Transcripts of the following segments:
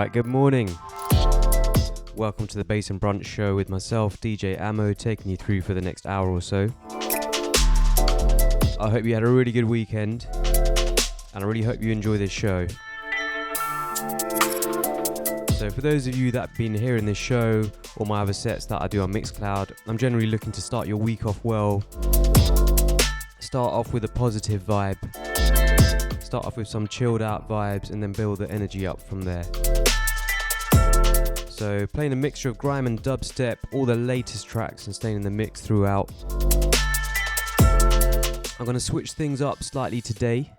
Alright, good morning. Welcome to the Bass and Brunch show with myself, DJ Ammo, taking you through for the next hour or so. I hope you had a really good weekend, and I really hope you enjoy this show. So for those of you that have been hearing this show, or my other sets that I do on Mixcloud, I'm generally looking to start your week off well. Start off with a positive vibe. Start off with some chilled out vibes and then build the energy up from there. So playing a mixture of grime and dubstep, all the latest tracks and staying in the mix throughout. I'm going to switch things up slightly today.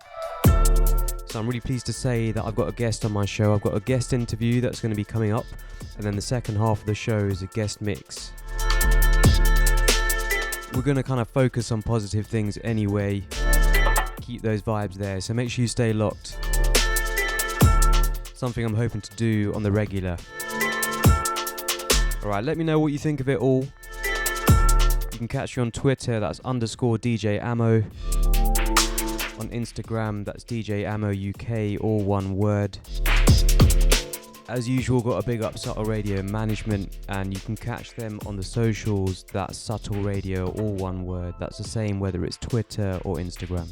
So I'm really pleased to say that I've got a guest on my show. I've got a guest interview that's going to be coming up, and then the second half of the show is a guest mix. We're going to kind of focus on positive things anyway. Keep those vibes there, so make sure you stay locked. Something I'm hoping to do on the regular. Alright, let me know what you think of it all. You can catch me on Twitter, that's _DJ Ammo. On Instagram, that's DJ Ammo UK, all one word. As usual, got a big up Subtle Radio management, and you can catch them on the socials, that's Subtle Radio, all one word. That's the same whether it's Twitter or Instagram.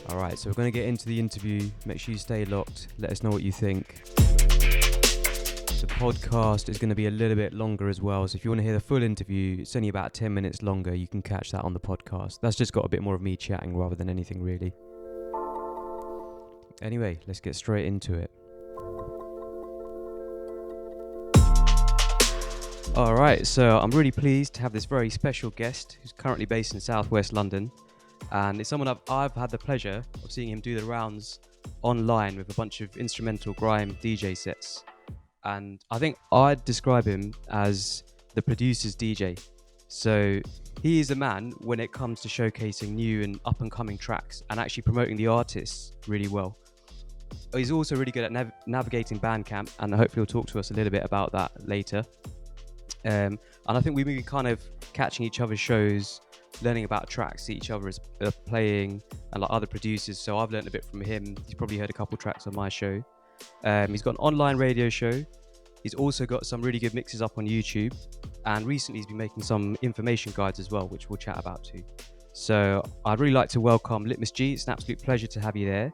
Alright, so we're going to get into the interview. Make sure you stay locked. Let us know what you think. The podcast is going to be a little bit longer as well, so if you want to hear the full interview, it's only about 10 minutes longer. You can catch that on the podcast. That's just got a bit more of me chatting rather than anything really. Anyway, let's get straight into it. Alright, so I'm really pleased to have this very special guest who's currently based in southwest London, and it's someone I've had the pleasure of seeing him do the rounds online with a bunch of instrumental grime DJ sets. And I think I'd describe him as the producer's DJ. So he is the man when it comes to showcasing new and up and coming tracks and actually promoting the artists really well. He's also really good at navigating Bandcamp, and hopefully he'll talk to us a little bit about that later. And I think we've been kind of catching each other's shows, learning about tracks that each other is playing, and like other producers. So I've learned a bit from him. He's probably heard a couple tracks on my show. He's got an online radio show. He's also got some really good mixes up on YouTube, and recently he's been making some information guides as well, which we'll chat about too. So I'd really like to welcome Litmus G. It's an absolute pleasure to have you there.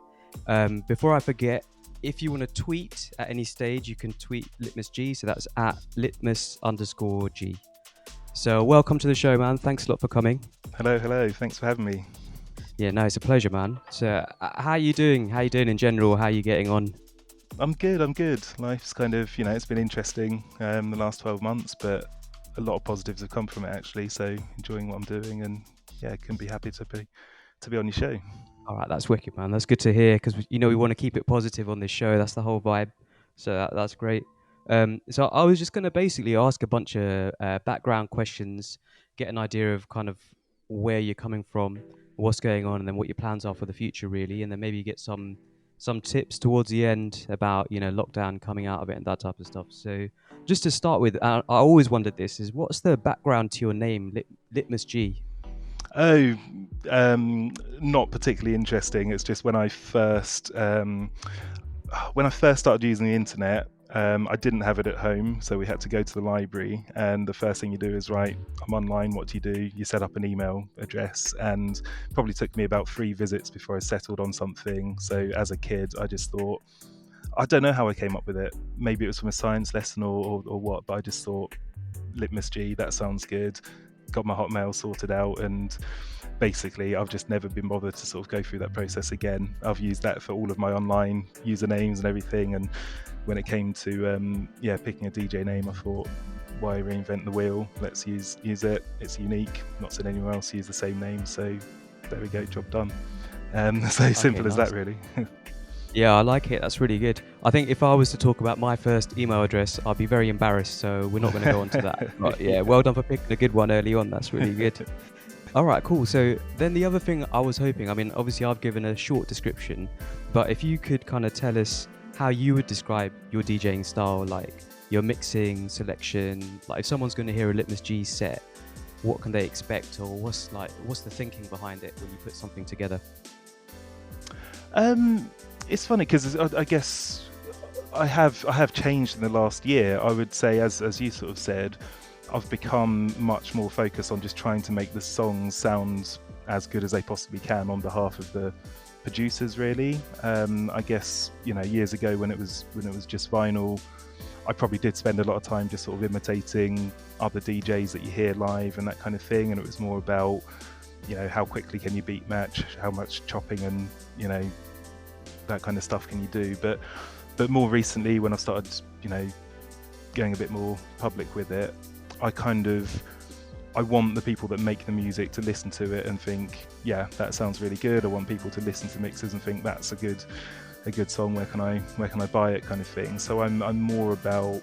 Before I forget, if you want to tweet at any stage, you can tweet Litmus G. So that's at Litmus_G. So welcome to the show, man. Thanks a lot for coming. Hello. Thanks for having me. Yeah, no, it's a pleasure, man. So how are you doing? How are you doing in general? How are you getting on? I'm good. Life's kind of, it's been interesting the last 12 months, but a lot of positives have come from it actually. So enjoying what I'm doing, and yeah, can be happy to be on your show. All right, that's wicked, man. That's good to hear, because we want to keep it positive on this show. That's the whole vibe. So that's great. So I was just going to basically ask a bunch of background questions, get an idea of kind of where you're coming from, what's going on, and then what your plans are for the future, really, and then maybe get some tips towards the end about lockdown, coming out of it, and that type of stuff. So just to start with, I always wondered this, is what's the background to your name, Litmus G? Oh, not particularly interesting. It's just when I first started using the internet, I didn't have it at home, so we had to go to the library, and the first thing you do is write, I'm online, what do? You set up an email address, and probably took me about 3 visits before I settled on something. So as a kid, I just thought, I don't know how I came up with it. Maybe it was from a science lesson or what, but I just thought, Litmus G, that sounds good. Got my Hotmail sorted out, and basically I've just never been bothered to sort of go through that process again. I've used that for all of my online usernames and everything, and when it came to picking a DJ name, I thought, why reinvent the wheel? Let's use it. It's unique. Not seen anyone else use the same name, so there we go, job done. So simple as that, really. Yeah, I like it. That's really good. I think if I was to talk about my first email address, I'd be very embarrassed, so we're not going to go on to that. But yeah, well done for picking a good one early on. That's really good. All right, cool. So then the other thing I was hoping, obviously I've given a short description, but if you could kind of tell us how you would describe your DJing style, like your mixing, selection, like if someone's going to hear a Litmus G set, what can they expect, or what's the thinking behind it when you put something together? It's funny because I guess I have changed in the last year. I would say, as you sort of said, I've become much more focused on just trying to make the songs sound as good as they possibly can on behalf of the producers. Really, I guess years ago when it was just vinyl, I probably did spend a lot of time just sort of imitating other DJs that you hear live and that kind of thing, and it was more about how quickly can you beat match, how much chopping and that kind of stuff can you do. But more recently, when I started going a bit more public with it, I want the people that make the music to listen to it and think, yeah, that sounds really good. I want people to listen to mixes and think that's a good song. Where can I buy it, kind of thing. So I'm more about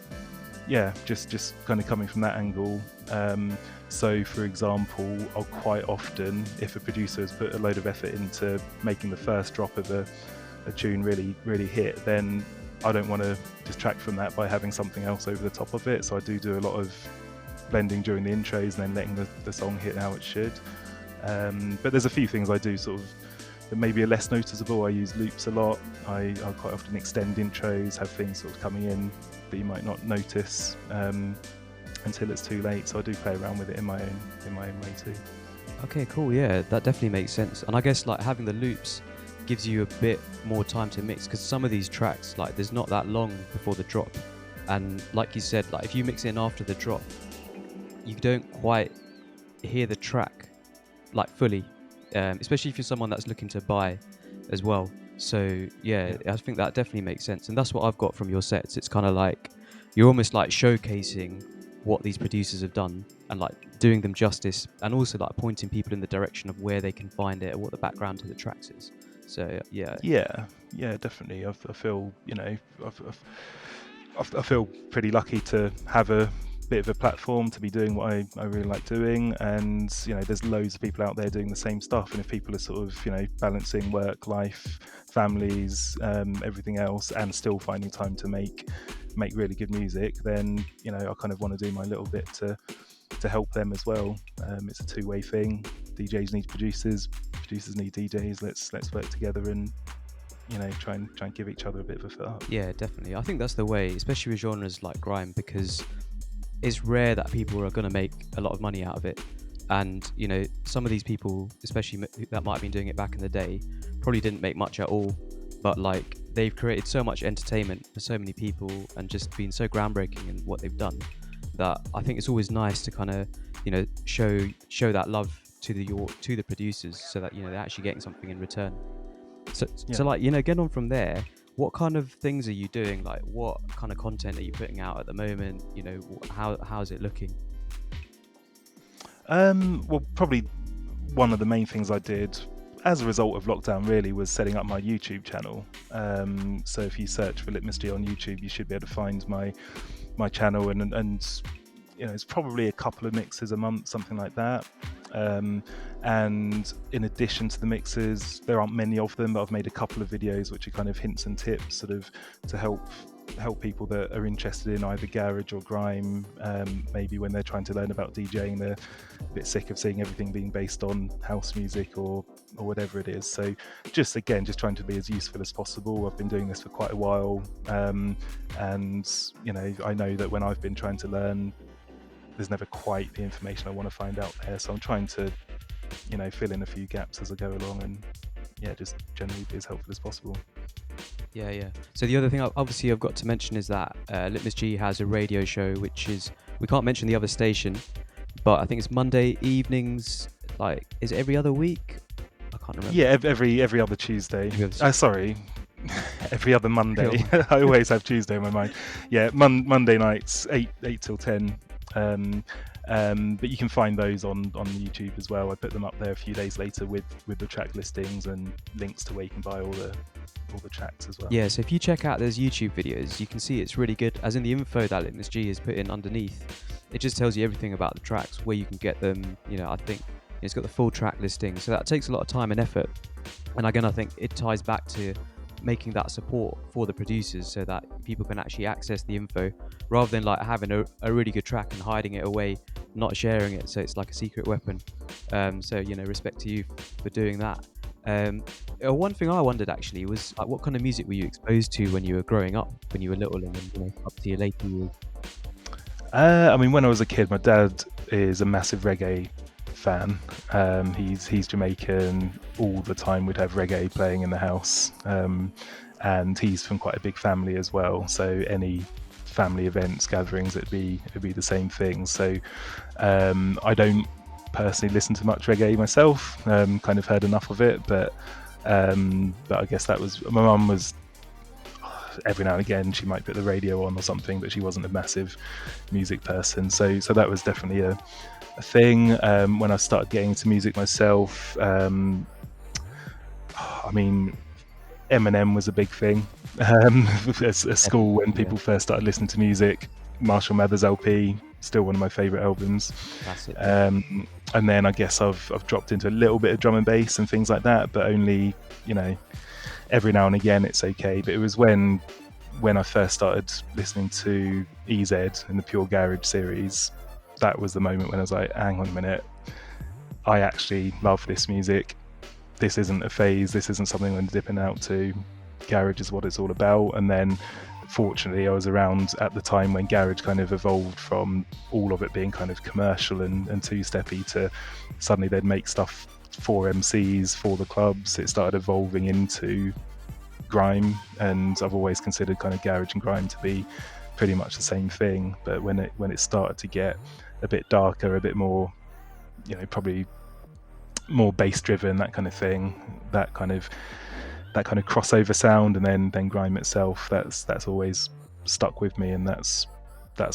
just kind of coming from that angle. So for example, I'll quite often, if a producer has put a load of effort into making the first drop of a tune really hit, then I don't want to distract from that by having something else over the top of it. So I do a lot of blending during the intros and then letting the song hit how it should. But there's a few things I do sort of that maybe are less noticeable. I use loops a lot. I quite often extend intros, have things sort of coming in that you might not notice until it's too late. So I do play around with it in my own way too. Okay, cool. Yeah, that definitely makes sense. And I guess like having the loops gives you a bit more time to mix, because some of these tracks, like, there's not that long before the drop, and like you said, like if you mix it in after the drop, you don't quite hear the track like fully, especially if you're someone that's looking to buy as well. So yeah, I think that definitely makes sense, and that's what I've got from your sets. It's kind of like you're almost like showcasing what these producers have done and like doing them justice, and also like pointing people in the direction of where they can find it and what the background to the tracks is. So yeah, definitely. I feel I feel pretty lucky to have a bit of a platform to be doing what I really like doing, and there's loads of people out there doing the same stuff, and if people are sort of balancing work, life, families, everything else, and still finding time to make really good music, then I kind of want to do my little bit to help them as well. It's a two-way thing. DJs need producers need DJs. Let's work together and try and give each other a bit of a foot up. Yeah, definitely. I think that's the way, especially with genres like grime, because it's rare that people are going to make a lot of money out of it. And some of these people, especially that might have been doing it back in the day, probably didn't make much at all, but like they've created so much entertainment for so many people and just been so groundbreaking in what they've done, that I think it's always nice to kind of show that love to the producers, so that they're actually getting something in return. So like getting on from there, what kind of things are you doing? Like what kind of content are you putting out at the moment? How's it looking? Well, probably one of the main things I did as a result of lockdown really was setting up my YouTube channel. So if you search for Litmus G on YouTube, you should be able to find my channel, and it's probably a couple of mixes a month, something like that. And in addition to the mixes, there aren't many of them, but I've made a couple of videos which are kind of hints and tips, sort of to help people that are interested in either garage or grime. Maybe when they're trying to learn about DJing, they're a bit sick of seeing everything being based on house music or whatever it is. So just trying to be as useful as possible. I've been doing this for quite a while, and I know that when I've been trying to learn, there's never quite the information I want to find out there. So I'm trying to fill in a few gaps as I go along, and just generally be as helpful as possible. Yeah. So the other thing obviously I've got to mention is that Litmus G has a radio show, which is, we can't mention the other station, but I think it's Monday evenings. Like, is it every other week? I can't remember. Yeah, every other Tuesday. Sorry, every other Monday. I always have Tuesday in my mind. Yeah, Monday nights 8 till 10. But you can find those on YouTube as well. I put them up there a few days later with the track listings and links to where you can buy all the tracks as well. Yeah, so if you check out those YouTube videos, you can see it's really good. As in the info that Litmus G has put in underneath, it just tells you everything about the tracks, where you can get them. I think it's got the full track listing, so that takes a lot of time and effort. And again, I think it ties back to making that support for the producers, so that people can actually access the info, rather than like having a really good track and hiding it away, not sharing it, so it's like a secret weapon. So respect to you for doing that. One thing I wondered actually was like, what kind of music were you exposed to when you were growing up, when you were little, and then, up to your later years? I mean, when I was a kid, my dad is a massive reggae fan. He's Jamaican. All the time we'd have reggae playing in the house, and he's from quite a big family as well. So any family events, gatherings, it'd be the same thing. So I don't personally listen to much reggae myself. Kind of heard enough of it, but I guess that was my mum was. Every now and again she might put the radio on or something, but she wasn't a massive music person, so that was definitely a thing. When I started getting into music myself, I mean, Eminem was a big thing at school when people first started listening to music. Marshall Mathers LP, still one of my favorite albums. Classic. And then I guess I've dropped into a little bit of drum and bass and things like that, but only, every now and again it's okay. But it was when I first started listening to EZ in the Pure Garage series, that was the moment when I was like, hang on a minute, I actually love this music. This isn't a phase, this isn't something I'm dipping out to. Garage is what it's all about. And then fortunately I was around at the time when garage kind of evolved from all of it being kind of commercial and two-steppy to suddenly they'd make stuff for MCs, for the clubs. It started evolving into grime, and I've always considered kind of garage and grime to be pretty much the same thing. But when it started to get a bit darker, a bit more, probably more bass driven, that kind of thing, that kind of crossover sound, and then grime itself, that's always stuck with me, and that's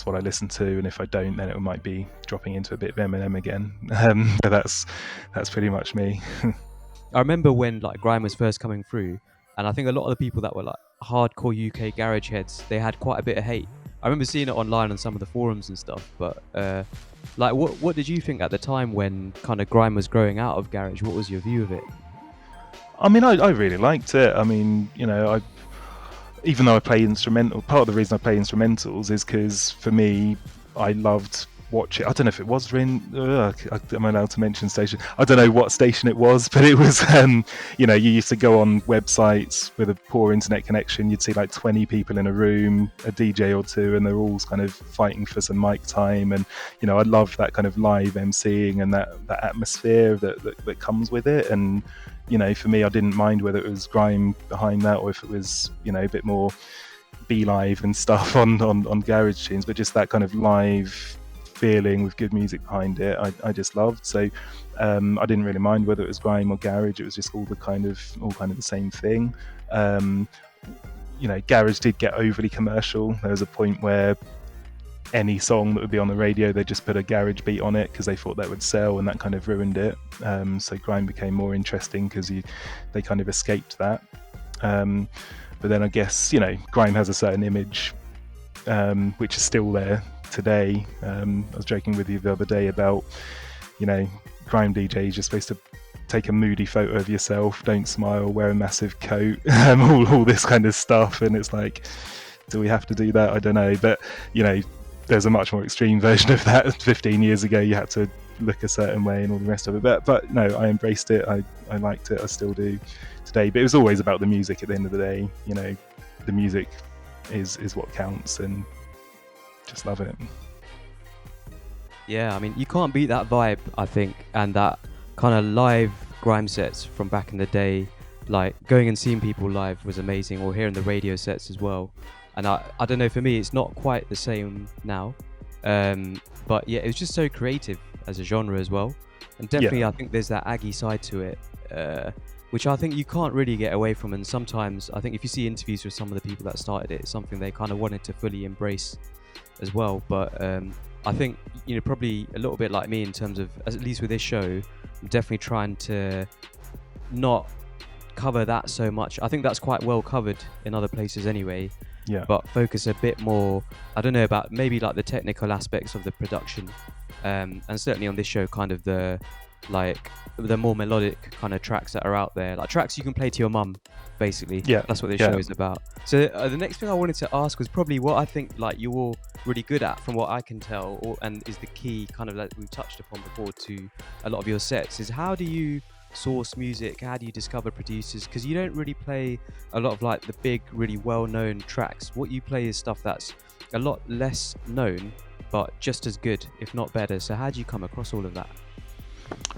what I listen to. And if I don't, then it might be dropping into a bit of Eminem again. But that's pretty much me. I remember when like grime was first coming through, and I think a lot of the people that were like hardcore UK garage heads, they had quite a bit of hate. I remember seeing it online on some of the forums and stuff. But like, what did you think at the time when kind of grime was growing out of garage? What was your view of it? I mean, I really liked it. I mean, even though I play instrumental, part of the reason I play instrumentals is because for me, I loved watching. I don't know if it was am I allowed to mention station? I don't know what station it was, but it was, you used to go on websites with a poor internet connection. You'd see like 20 people in a room, a DJ or two, and they're all kind of fighting for some mic time. And, I love that kind of live MCing and that atmosphere that comes with it. And, for me, I didn't mind whether it was grime behind that or if it was, a bit more BeLive and stuff on garage tunes, but just that kind of live feeling with good music behind it, I just loved. So I didn't really mind whether it was grime or garage. It was just all kind of the same thing. Garage did get overly commercial. There was a point where any song that would be on the radio, they just put a garage beat on it because they thought that would sell, and that kind of ruined it. So grime became more interesting because they kind of escaped that. But then I guess, grime has a certain image, which is still there today. I was joking with you the other day about, grime DJs, you're supposed to take a moody photo of yourself, don't smile, wear a massive coat, all this kind of stuff. And it's like, do we have to do that? I don't know. But, there's a much more extreme version of that. 15 years ago, you had to look a certain way and all the rest of it. But no, I embraced it. I liked it. I still do today. But it was always about the music at the end of the day. The music is what counts, and just love it. Yeah, I mean, you can't beat that vibe, I think, and that kind of live grime sets from back in the day. Like, going and seeing people live was amazing, or hearing the radio sets as well. And I don't know, for me, it's not quite the same now. But yeah, it was just so creative as a genre as well. And definitely, I think there's that Aggie side to it, which I think you can't really get away from. And sometimes, I think if you see interviews with some of the people that started it, it's something they kind of wanted to fully embrace as well. But I think, probably a little bit like me in terms of, at least with this show, I'm definitely trying to not cover that so much. I think that's quite well covered in other places anyway. Yeah. But focus a bit more, I don't know, about maybe like the technical aspects of the production, and certainly on this show, kind of the more melodic kind of tracks that are out there, like tracks you can play to your mum, basically. Yeah, that's what this show is about. So the next thing I wanted to ask was probably what I think like you're all really good at, from what I can tell, and is the key kind of, like we've touched upon before, to a lot of your sets, is how do you source music? How do you discover producers? Because you don't really play a lot of like the big, really well-known tracks. What you play is stuff that's a lot less known, but just as good, if not better. So how do you come across all of that?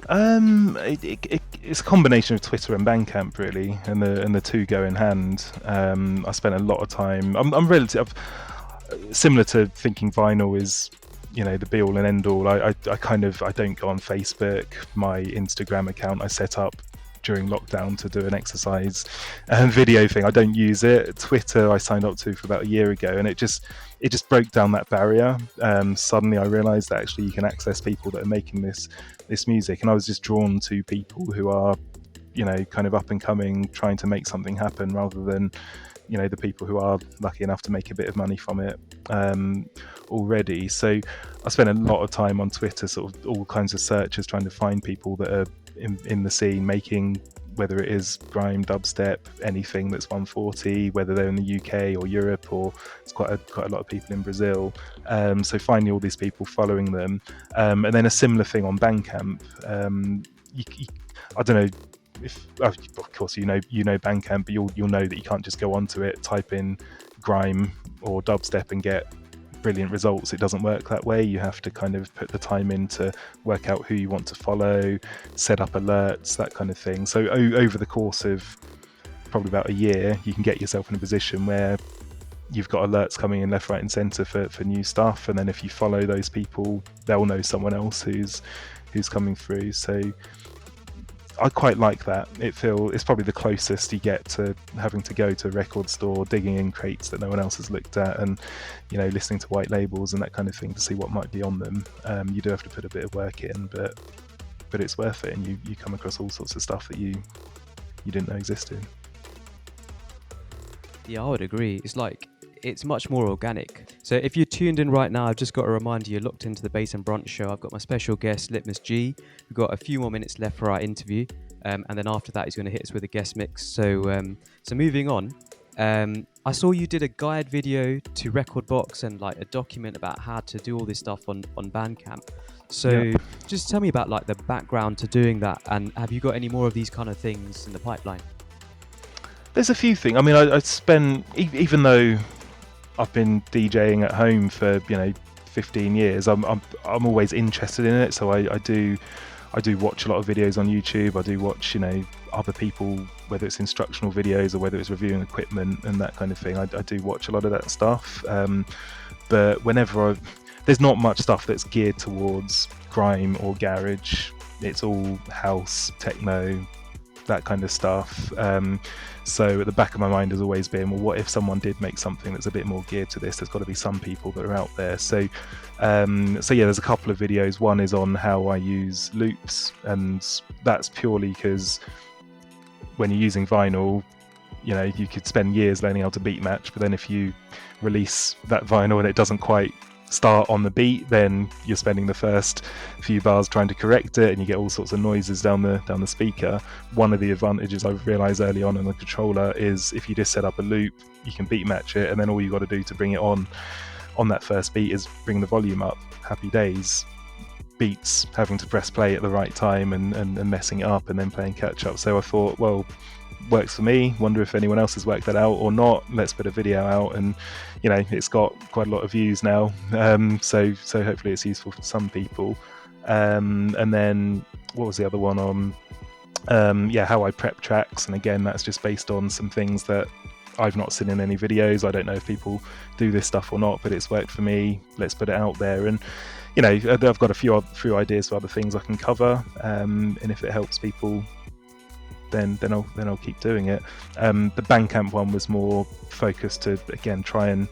It's a combination of Twitter and Bandcamp really, and the two go in hand. I spent a lot of time. I'm relative similar to thinking vinyl is, you know, the be all and end all. I don't go on Facebook. My Instagram account I set up during lockdown to do an exercise video thing. I don't use it. Twitter I signed up to for about a year ago, and it just broke down that barrier. Suddenly I realized that actually you can access people that are making this music, and I was just drawn to people who are, you know, kind of up and coming, trying to make something happen, rather than, you know, the people who are lucky enough to make a bit of money from it already. So I spent a lot of time on Twitter, sort of all kinds of searches, trying to find people that are in the scene making, whether it is grime, dubstep, anything that's 140, whether they're in the UK or Europe, or it's quite a lot of people in Brazil. So finding all these people, following them, and then a similar thing on Bandcamp. I don't know if, of course, you know Bandcamp, but you'll know that you can't just go onto it, type in grime or dubstep and get brilliant results. It doesn't work that way. You have to kind of put the time in to work out who you want to follow, set up alerts, that kind of thing. So over the course of probably about a year, you can get yourself in a position where you've got alerts coming in left, right and centre for new stuff, and then if you follow those people, they'll know someone else who's coming through. So I quite like that. It's probably the closest you get to having to go to a record store, digging in crates that no one else has looked at, and, you know, listening to white labels and that kind of thing to see what might be on them. You do have to put a bit of work in, but it's worth it, and you come across all sorts of stuff that you didn't know existed. Yeah, I would agree. It's much more organic. So if you're tuned in right now, I've just got to remind you, you're locked into the Bass and Brunch show. I've got my special guest, Litmus G. We've got a few more minutes left for our interview. And then after that, he's going to hit us with a guest mix. So moving on, I saw you did a guide video to Rekordbox and like a document about how to do all this stuff on Bandcamp. So Just tell me about like the background to doing that. And have you got any more of these kind of things in the pipeline? There's a few things. I mean, I spent, even though I've been DJing at home for 15 years. I'm always interested in it, so I do watch a lot of videos on YouTube. I do watch other people, whether it's instructional videos or whether it's reviewing equipment and that kind of thing. I do watch a lot of that stuff. But whenever there's not much stuff that's geared towards grime or garage. It's all house, techno, that kind of stuff. So at the back of my mind has always been, well, what if someone did make something that's a bit more geared to this? There's got to be some people that are out there. So there's a couple of videos. One is on how I use loops, and that's purely because when you're using vinyl, you could spend years learning how to beat match, but then if you release that vinyl and it doesn't quite start on the beat, then you're spending the first few bars trying to correct it, and you get all sorts of noises down the speaker. One of the advantages I've realized early on in the controller is if you just set up a loop, you can beat match it, and then all you got to do to bring it on that first beat is bring the volume up. Happy days. Beats having to press play at the right time and messing it up and then playing catch up. So I thought, well, works for me, wonder if anyone else has worked that out or not. Let's put a video out, and it's got quite a lot of views now, so hopefully it's useful for some people. And then what was the other one on how I prep tracks, and again that's just based on some things that I've not seen in any videos. I don't know if people do this stuff or not, but it's worked for me. Let's put it out there, and I've got a few ideas for other things I can cover, and if it helps people, then I'll keep doing it. The Bandcamp one was more focused to, again, try and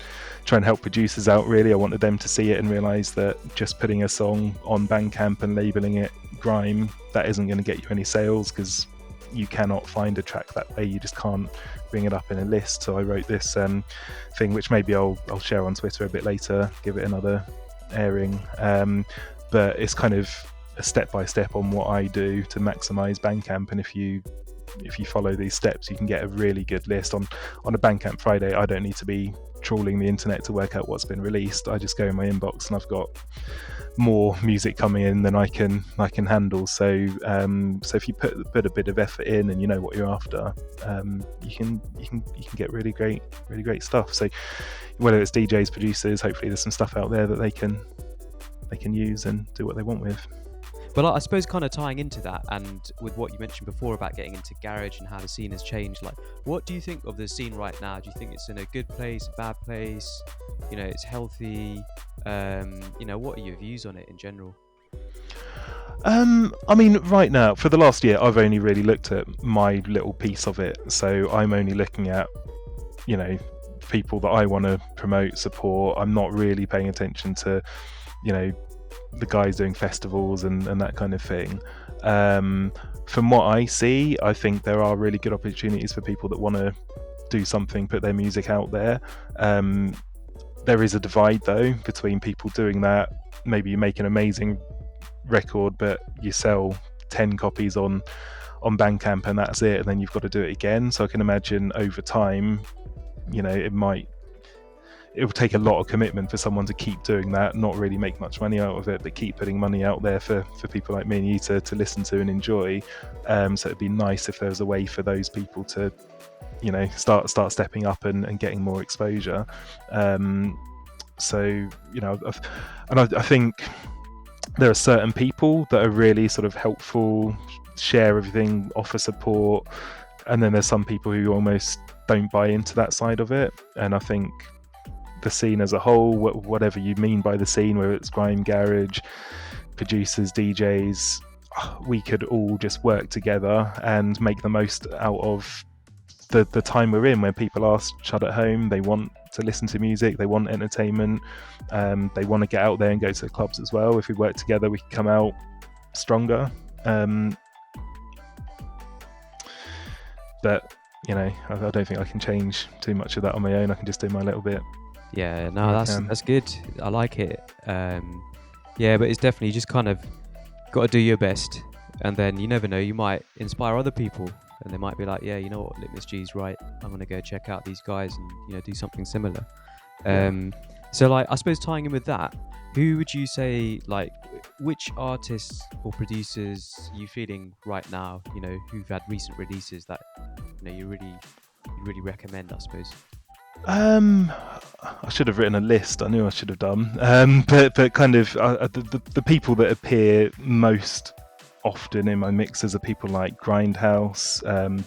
help producers out. Really, I wanted them to see it and realize that just putting a song on Bandcamp and labeling it grime, that isn't going to get you any sales, because you cannot find a track that way. You just can't bring it up in a list. So I wrote this thing, which maybe I'll share on Twitter a bit later, give it another airing. But it's kind of a step-by-step on what I do to maximize Bandcamp, and if you follow these steps, you can get a really good list. On a Bandcamp Friday, I don't need to be trawling the internet to work out what's been released. I just go in my inbox and I've got more music coming in than I can handle. So if you put a bit of effort in and you know what you're after, you can get really great stuff. So whether it's DJs, producers, hopefully there's some stuff out there that they can use and do what they want with. Well, I suppose kind of tying into that, and with what you mentioned before about getting into garage and how the scene has changed, like, what do you think of the scene right now? Do you think it's in a good place, a bad place? You know, it's healthy. You know, what are your views on it in general? I mean, right now, for the last year, I've only really looked at my little piece of it. So I'm only looking at, you know, people that I want to promote, support. I'm not really paying attention to, you know, the guys doing festivals and that kind of thing. From what I see, I think there are really good opportunities for people that want to do something, put their music out there. There is a divide though between people doing that. Maybe you make an amazing record but you sell 10 copies on Bandcamp and that's it, and then you've got to do it again. So I can imagine over time, you know, it will take a lot of commitment for someone to keep doing that, not really make much money out of it, but keep putting money out there for people like me and you to listen to and enjoy. So it'd be nice if there was a way for those people to, you know, start stepping up and getting more exposure. So, you know, I think there are certain people that are really sort of helpful, share everything, offer support, and then there's some people who almost don't buy into that side of it. And I think the scene as a whole, whatever you mean by the scene, whether it's grime, garage, producers, DJs, we could all just work together and make the most out of the time we're in, where people are shut at home. They want to listen to music, they want entertainment, they want to get out there and go to the clubs as well. If we work together, we can come out stronger. But you know, I don't think I can change too much of that on my own. I can just do my little bit. Yeah, no, that's good. I like it. Yeah, but it's definitely just kind of got to do your best, and then you never know, you might inspire other people, and they might be like, yeah, you know what, Litmus G's right. I'm gonna go check out these guys and, you know, do something similar. So like, I suppose tying in with that, who would you say, like, which artists or producers are you feeling right now, you know, who've had recent releases that, you know, you really recommend, I suppose? I should have written a list. I knew I should have done. But kind of the people that appear most often in my mixes are people like Grindhouse,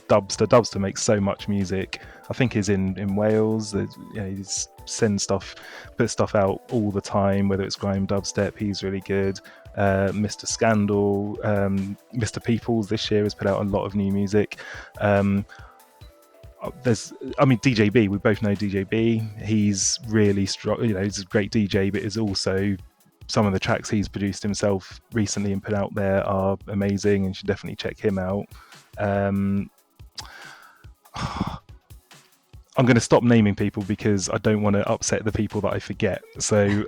Dubstep. Dubstep makes so much music. I think he's in Wales. You know, he puts stuff out all the time, whether it's grime, dubstep. He's really good. Mr. Scandal, Mr. Peoples this year has put out a lot of new music. DJB, we both know DJB. He's really strong. You know, he's a great DJ, but is also, some of the tracks he's produced himself recently and put out there are amazing, and you should definitely check him out. I'm going to stop naming people because I don't want to upset the people that I forget. So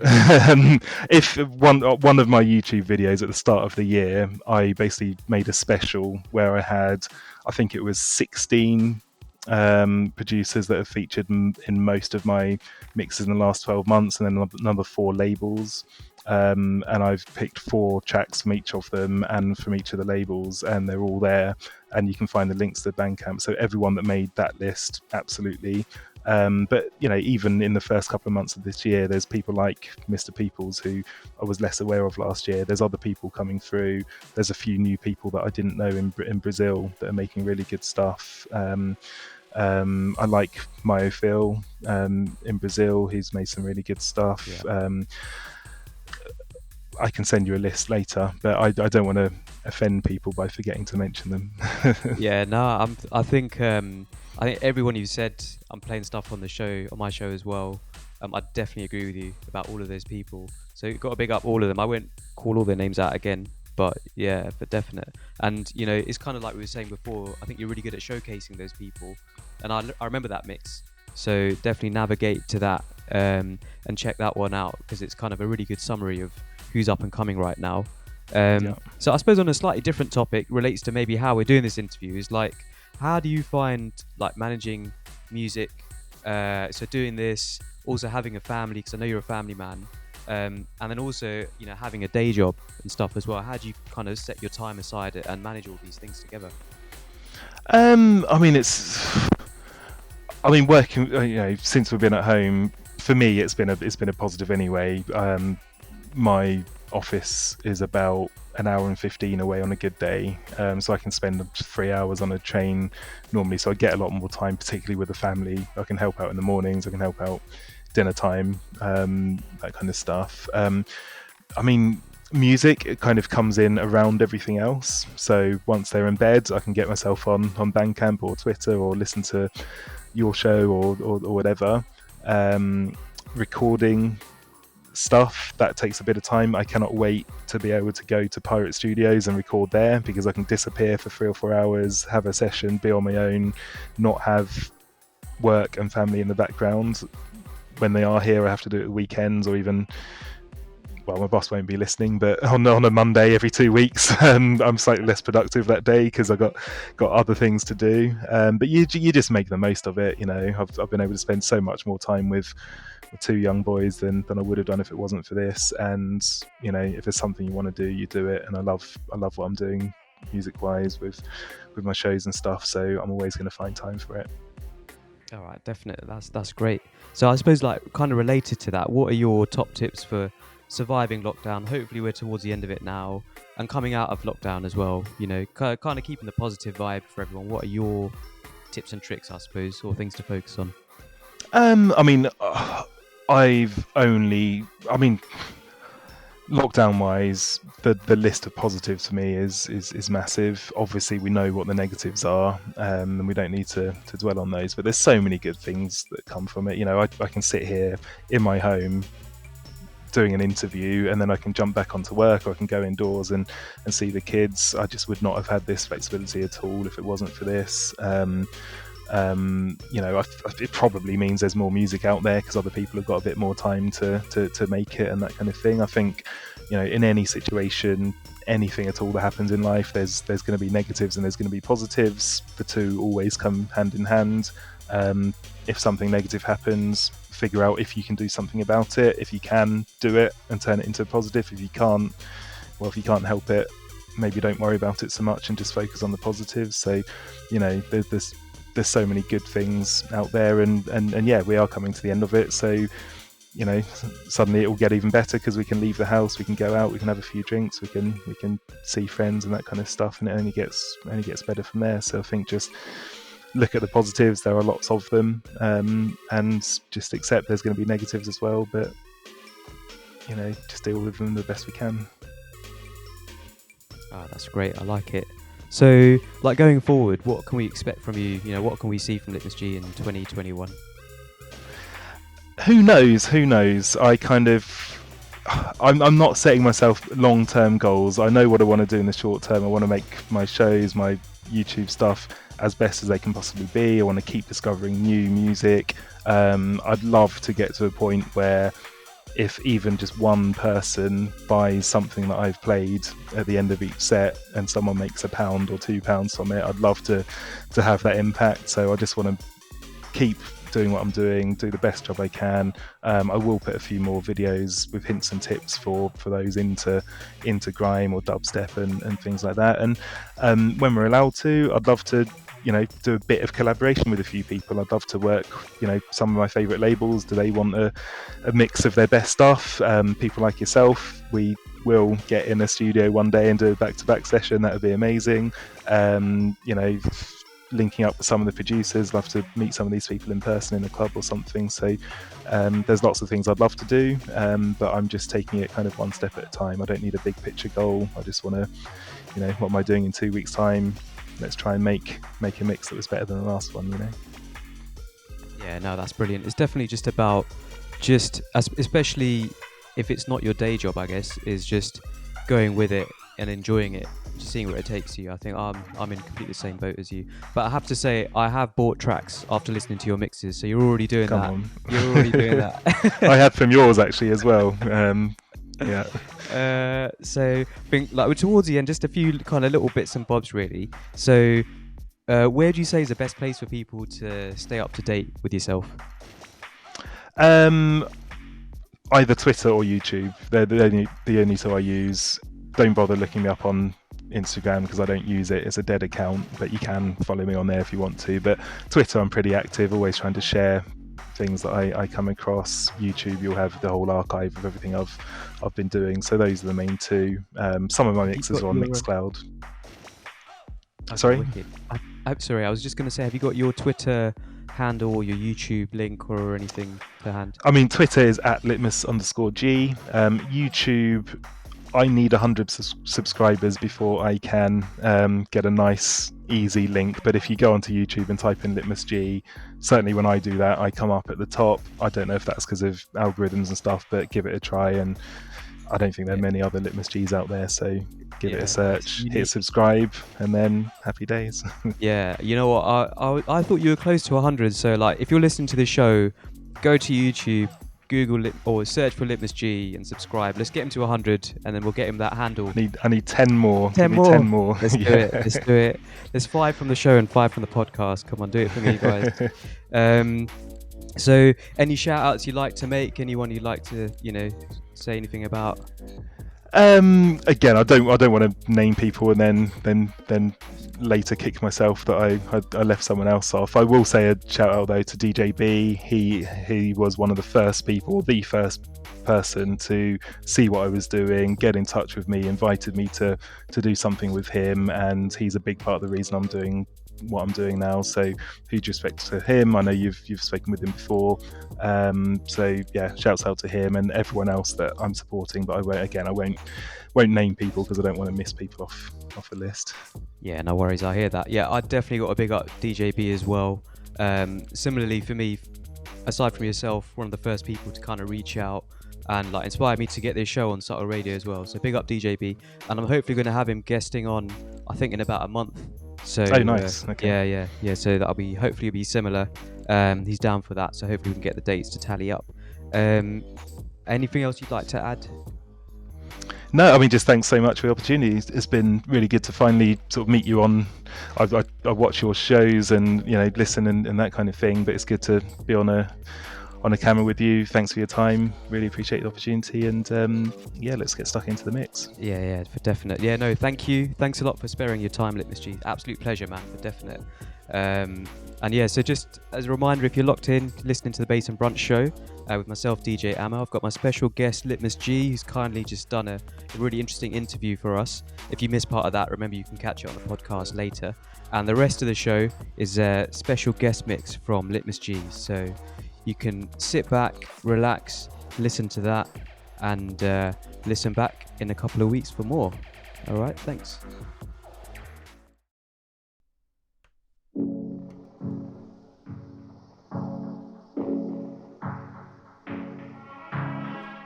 if one of my YouTube videos at the start of the year, I basically made a special where I had, I think it was 16 producers that have featured in most of my mixes in the last 12 months, and then another 4 labels. And I've picked 4 tracks from each of them and from each of the labels, and they're all there, and you can find the links to Bandcamp. So everyone that made that list, absolutely. But you know, even in the first couple of months of this year, there's people like Mr. Peoples who I was less aware of last year. There's other people coming through. There's a few new people that I didn't know in Brazil that are making really good stuff. I like Myophil in Brazil. He's made some really good stuff. Yeah. I can send you a list later, but I don't want to offend people by forgetting to mention them. Yeah, no, I think everyone you said, I'm playing stuff on my show as well. I definitely agree with you about all of those people. So you've got to big up all of them. I won't call all their names out again, but yeah, for definite. And you know, it's kind of like we were saying before. I think you're really good at showcasing those people, and I remember that mix. So definitely navigate to that and check that one out, because it's kind of a really good summary of who's up and coming right now. So I suppose on a slightly different topic, relates to maybe how we're doing this interview, is like, how do you find like managing music? So doing this, also having a family, because I know you're a family man, and then also, having a day job and stuff as well. How do you kind of set your time aside and manage all these things together? I mean, working, since we've been at home, for me, it's been a positive anyway. My office is about an hour and 15 away on a good day, so I can spend 3 hours on a train normally. So I get a lot more time, particularly with the family. I can help out in the mornings. I can help out dinner time, that kind of stuff. I mean, music, it kind of comes in around everything else. So once they're in bed, I can get myself on Bandcamp or Twitter or listen to your show or whatever. Recording stuff, that takes a bit of time. I cannot wait to be able to go to Pirate Studios and record there, because I can disappear for 3 or 4 hours, have a session, be on my own, not have work and family in the background. When they are here, I have to do it at weekends, or even, well, my boss won't be listening, but on a Monday every 2 weeks, I'm slightly less productive that day because I got other things to do. But you just make the most of it. I've been able to spend so much more time with 2 young boys than I would have done if it wasn't for this. And if there's something you want to do, you do it. And I love what I'm doing music wise with my shows and stuff. So I'm always going to find time for it. All right, definitely. That's great. So I suppose, like, kind of related to that, what are your top tips for surviving lockdown? Hopefully we're towards the end of it now, and coming out of lockdown as well, kind of keeping the positive vibe for everyone. What are your tips and tricks, I suppose, or things to focus on? Lockdown wise, the list of positives for me is massive. Obviously we know what the negatives are, and we don't need to dwell on those, but there's so many good things that come from it. I can sit here in my home doing an interview, and then I can jump back onto work, or I can go indoors and see the kids. I just would not have had this flexibility at all if it wasn't for this. It probably means there's more music out there because other people have got a bit more time to make it and that kind of thing. I think, in any situation, anything at all that happens in life, there's going to be negatives and there's going to be positives. The two always come hand in hand. If something negative happens, figure out if you can do something about it. If you can, do it and turn it into a positive. If you can't help it, maybe don't worry about it so much and just focus on the positives. So, there's so many good things out there, and yeah, we are coming to the end of it. So, suddenly it will get even better because we can leave the house, we can go out, we can have a few drinks, we can see friends and that kind of stuff, and it only gets better from there. So I think just look at the positives. There are lots of them, and just accept there's going to be negatives as well, but just deal with them the best we can. Oh, that's great. I like it. So, like, going forward, what can we expect from you? What can we see from Litmus G in 2021? Who knows? I'm not setting myself long-term goals. I know what I want to do in the short term. I want to make my shows, my YouTube stuff, as best as they can possibly be. I want to keep discovering new music. I'd love to get to a point where, if even just one person buys something that I've played at the end of each set and someone makes £1 or £2 from it, I'd love to have that impact. So I just want to keep doing what I'm doing, do the best job I can. I will put a few more videos with hints and tips for those into Grime or Dubstep and things like that. And when we're allowed to, I'd love to do a bit of collaboration with a few people. I'd love to work, some of my favourite labels. Do they want a mix of their best stuff? People like yourself, we will get in a studio one day and do a back-to-back session. That would be amazing. Linking up with some of the producers, love to meet some of these people in person in a club or something. So there's lots of things I'd love to do, but I'm just taking it kind of one step at a time. I don't need a big picture goal. I just want to, what am I doing in 2 weeks' time? Let's try and make a mix that was better than the last one, Yeah, no, that's brilliant. It's definitely just about, especially if it's not your day job, I guess, is just going with it and enjoying it, just seeing where it takes you. I think I'm in completely the same boat as you. But I have to say, I have bought tracks after listening to your mixes, so you're already doing Come that. on. You're already doing that. I had from yours actually as well. Yeah. So I think, like, we're towards the end, just a few kind of little bits and bobs really. So where do you say is the best place for people to stay up to date with yourself? Either Twitter or YouTube. They're the only two I use. Don't bother looking me up on Instagram because I don't use it. It's a dead account, but you can follow me on there if you want to. But Twitter, I'm pretty active, always trying to share things that I come across. YouTube, you'll have the whole archive of everything I've been doing. So those are the main two. Some of my mixes are on Mixcloud. Sorry? I'm sorry, I was just going to say, have you got your Twitter handle or your YouTube link or anything to hand? I mean, Twitter is at Litmus_G. YouTube, I need 100 subscribers before I can get a nice, easy link. But if you go onto YouTube and type in Litmus_G, certainly when I do that, I come up at the top. I don't know if that's because of algorithms and stuff, but give it a try. And I don't think there are many other Litmus_Gs out there, so give it a search, hit subscribe, and then happy days. Yeah, you know what? I thought you were close to 100. So, like, if you're listening to the show, go to YouTube, Google or search for Litmus_G and subscribe. Let's get him to 100, and then we'll get him that handle. I need 10 more. 10 more. 10 more. Let's do it. Let's do it. There's 5 from the show and 5 from the podcast. Come on, do it for me, guys. So, any shout outs you'd like to make? Anyone you'd like to, say anything about? Again, I don't want to name people and then later kick myself that I left someone else off. I will say a shout out though to DJ B. He was one of the first person to see what I was doing, get in touch with me, invited me to do something with him, and he's a big part of the reason I'm doing what I'm doing now. So huge respect to him. I know you've spoken with him before, so yeah, shouts out to him and everyone else that I'm supporting, but I won't name people because I don't want to miss people off the list. Yeah, no worries, I hear that. Yeah, I definitely got a big up DJB as well. Similarly for me, aside from yourself, one of the first people to kind of reach out and like inspire me to get this show on Subtle Radio as well. So big up DJB, and I'm hopefully going to have him guesting on, I think, in about a month. So nice. Okay. Yeah. So that'll be hopefully be similar. He's down for that, so hopefully we can get the dates to tally up. Anything else you'd like to add? No, I mean, just thanks so much for the opportunity. It's been really good to finally sort of meet you on. I watch your shows and listen and that kind of thing, but it's good to be on a camera with you. Thanks for your time. Really appreciate the opportunity, and let's get stuck into the mix. Yeah, for definite. Yeah, no, thank you. Thanks a lot for sparing your time, Litmus_G. Absolute pleasure, man, for definite. And yeah, so just as a reminder, if you're locked in, listening to the Bass and Brunch show with myself, DJ Ammo, I've got my special guest, Litmus_G, who's kindly just done a really interesting interview for us. If you missed part of that, remember you can catch it on the podcast later. And the rest of the show is a special guest mix from Litmus_G. So you can sit back, relax, listen to that, and listen back in a couple of weeks for more. All right, thanks.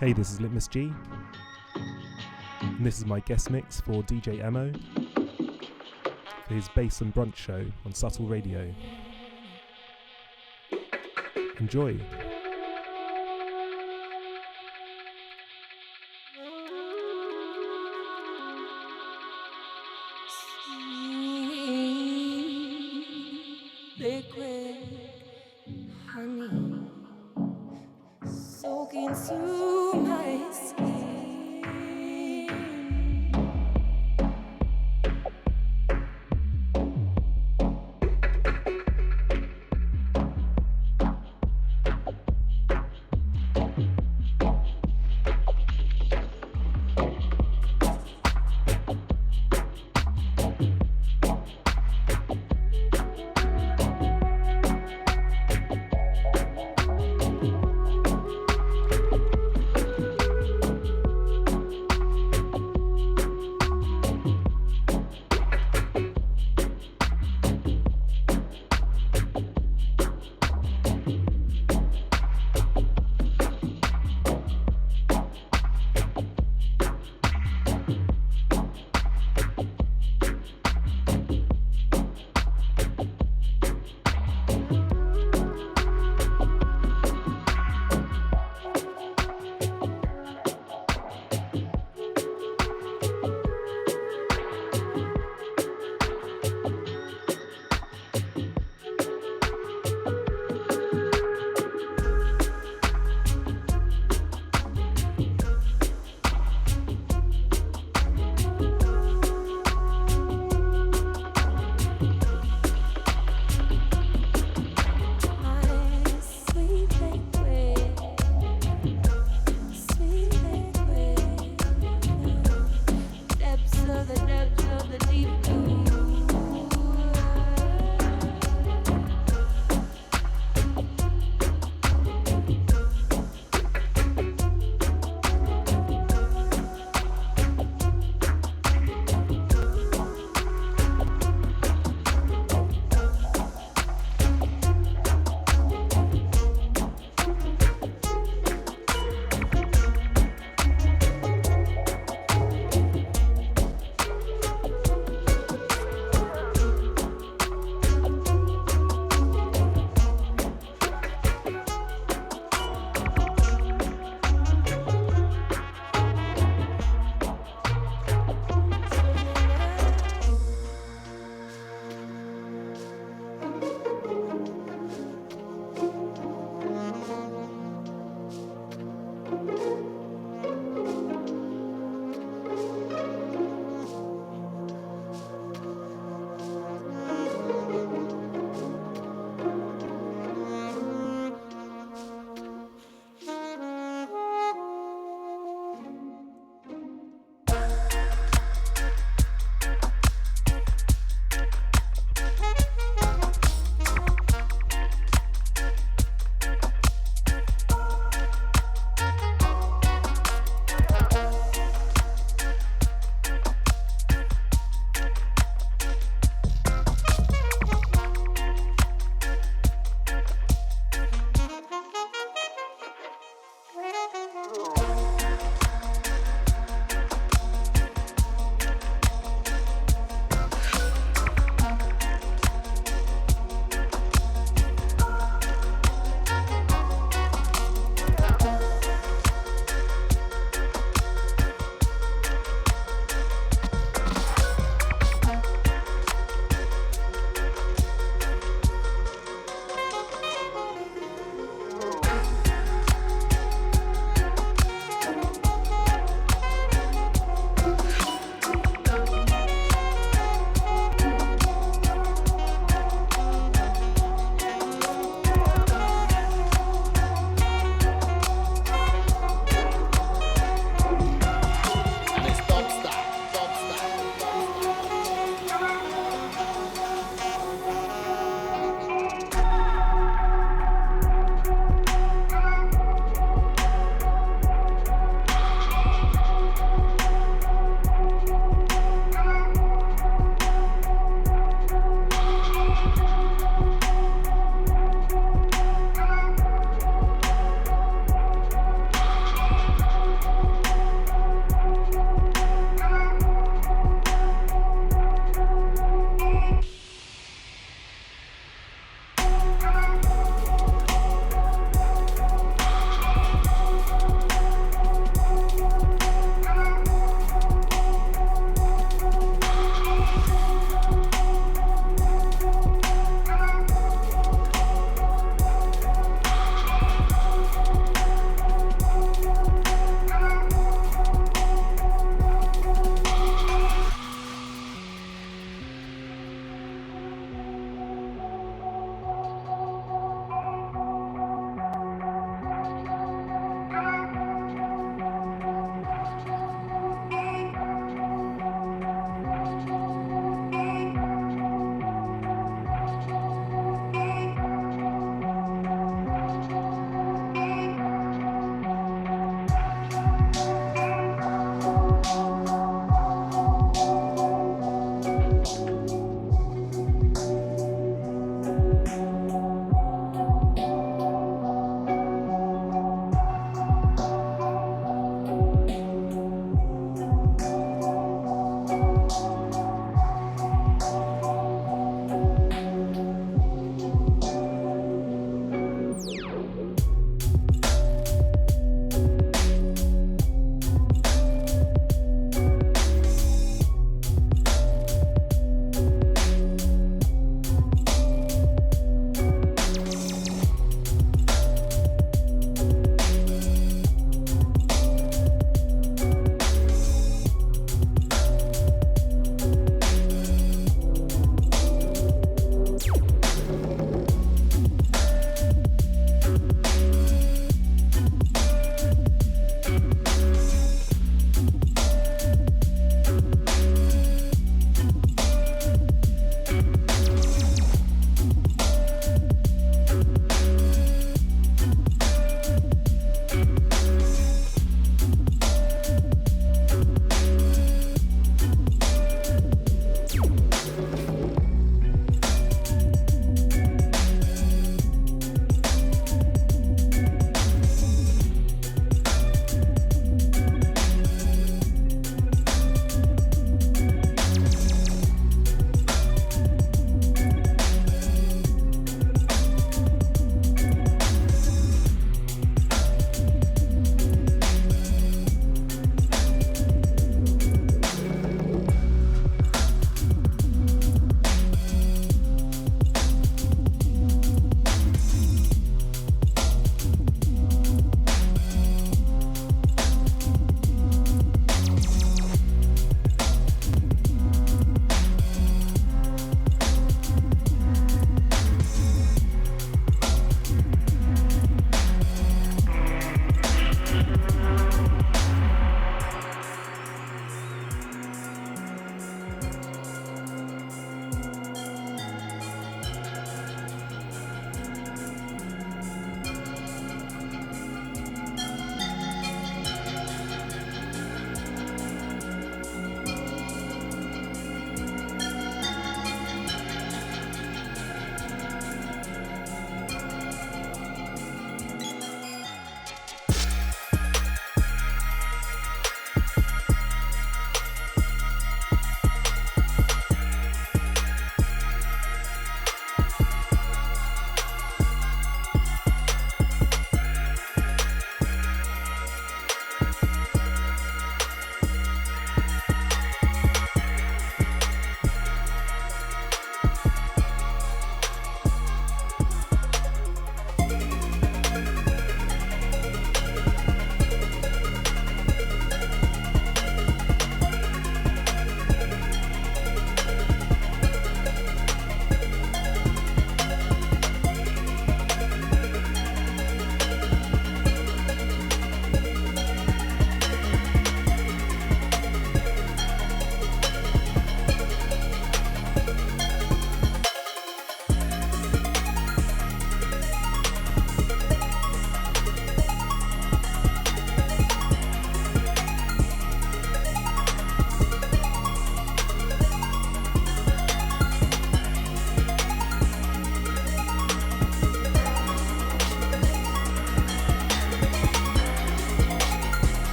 Hey, this is Litmus_G, and this is my guest mix for DJ Ammo for his Bass and Brunch show on Subtle Radio. Enjoy. Liquid honey soak into my skin.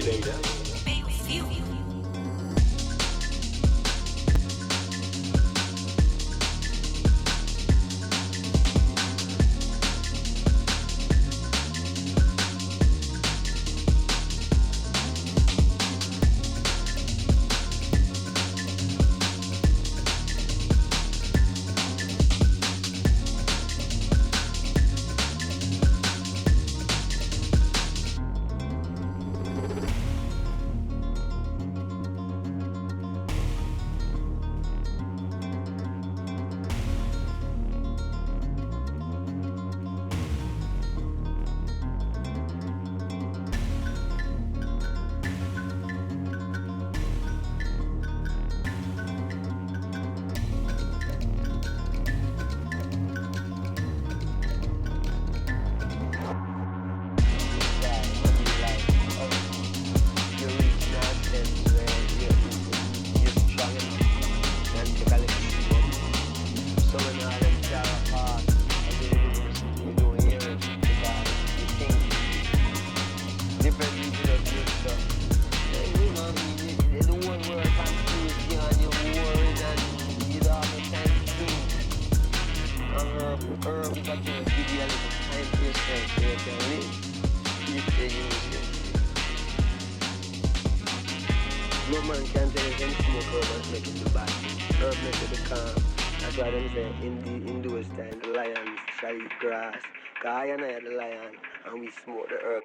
No man can tell us them smoke herb and make it the bad. Herb make it the calm. That's why them say in the West time the lions shall eat grass. Cause I and I are the lion and we smoke the herb.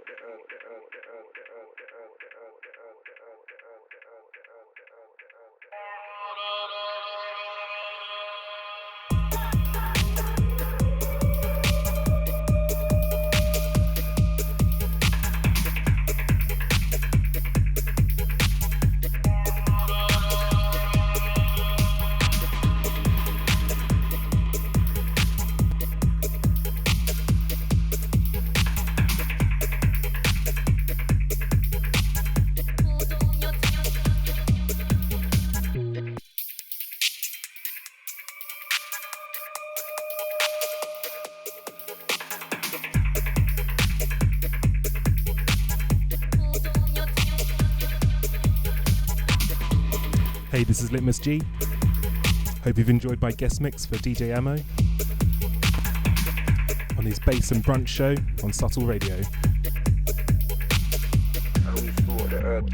Hey, this is Litmus G. Hope you've enjoyed my guest mix for DJ Ammo on his Bass and Brunch show on Subtle Radio. And we smoke the herb.